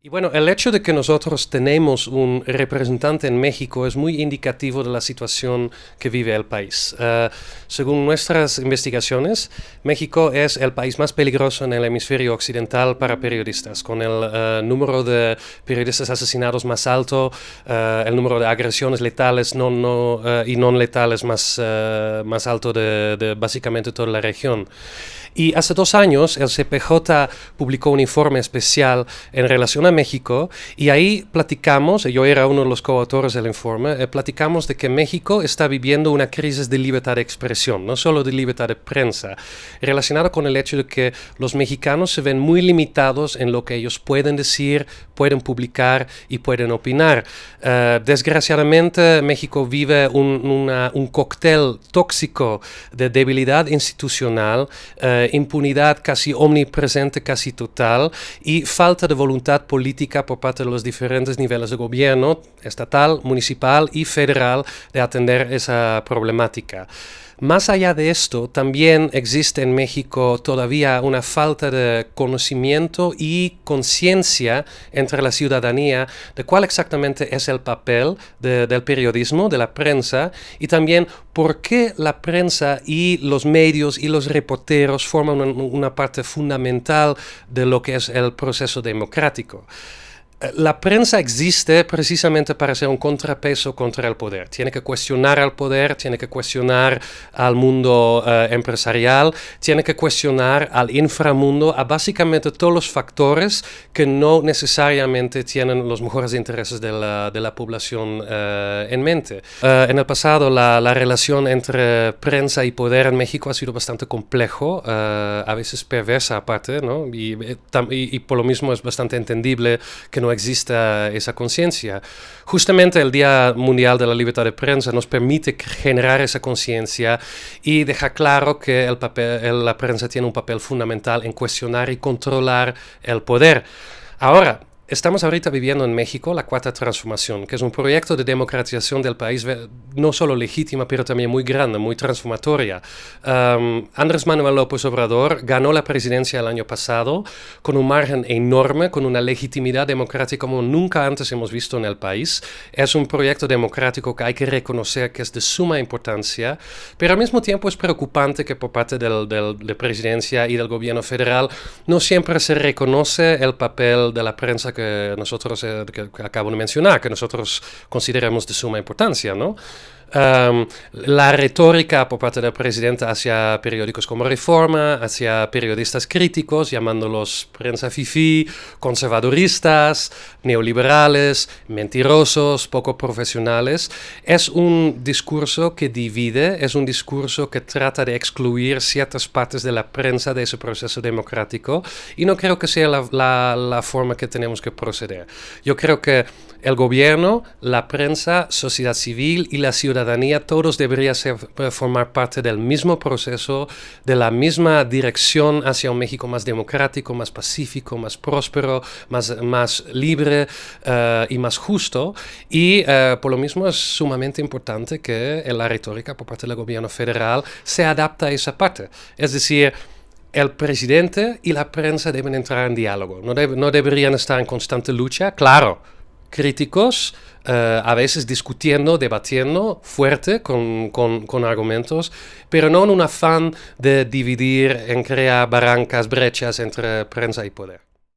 Y bueno, el hecho de que nosotros tenemos un representante en México es muy indicativo de la situación que vive el país. Según nuestras investigaciones, México es el país más peligroso en el hemisferio occidental para periodistas, con el número de periodistas asesinados más alto, el número de agresiones letales y no letales más alto de básicamente toda la región. Y hace 2 años el CPJ publicó un informe especial en relación a México y ahí platicamos, yo era uno de los coautores del informe, platicamos de que México está viviendo una crisis de libertad de expresión, no solo de libertad de prensa, relacionada con el hecho de que los mexicanos se ven muy limitados en lo que ellos pueden decir, pueden publicar y pueden opinar. Desgraciadamente México vive un cóctel tóxico de debilidad institucional, impunidad casi omnipresente, casi total, y falta de voluntad política por parte de los diferentes niveles de gobierno, estatal, municipal y federal, de atender esa problemática. Más allá de esto, también existe en México todavía una falta de conocimiento y conciencia entre la ciudadanía de cuál exactamente es el papel del periodismo, de la prensa, y también por qué la prensa y los medios y los reporteros forman una parte fundamental de lo que es el proceso democrático. La prensa existe precisamente para ser un contrapeso contra el poder. Tiene que cuestionar al poder, tiene que cuestionar al mundo empresarial, tiene que cuestionar al inframundo, a básicamente todos los factores que no necesariamente tienen los mejores intereses de la población en mente. En el pasado la relación entre prensa y poder en México ha sido bastante complejo, a veces perversa aparte, ¿no? Y por lo mismo es bastante entendible que no exista esa conciencia. Justamente el Día Mundial de la Libertad de Prensa nos permite generar esa conciencia y dejar claro que la prensa tiene un papel fundamental en cuestionar y controlar el poder. Ahora, estamos ahorita viviendo en México la Cuarta Transformación, que es un proyecto de democratización del país, no solo legítima, pero también muy grande, muy transformatoria. Andrés Manuel López Obrador ganó la presidencia el año pasado con un margen enorme, con una legitimidad democrática como nunca antes hemos visto en el país. Es un proyecto democrático que hay que reconocer que es de suma importancia, pero al mismo tiempo es preocupante que por parte de presidencia y del gobierno federal no siempre se reconoce el papel de la prensa que nosotros, que acabo de mencionar, que nosotros consideramos de suma importancia, ¿no? La retórica por parte del presidente hacia periódicos como Reforma, hacia periodistas críticos, llamándolos prensa fifí, conservaduristas, neoliberales, mentirosos, poco profesionales, es un discurso que divide, es un discurso que trata de excluir ciertas partes de la prensa de ese proceso democrático, y no creo que sea la forma que tenemos que proceder. Yo creo que el gobierno, la prensa, sociedad civil y la ciudadanía, todos deberían formar parte del mismo proceso, de la misma dirección hacia un México más democrático, más pacífico, más próspero, más libre y más justo. Y por lo mismo es sumamente importante que la retórica por parte del gobierno federal se adapte a esa parte. Es decir, el presidente y la prensa deben entrar en diálogo, no deberían estar en constante lucha, claro, críticos, a veces discutiendo, debatiendo fuerte con argumentos, pero no en un afán de dividir, en crear barrancas, brechas entre prensa y poder.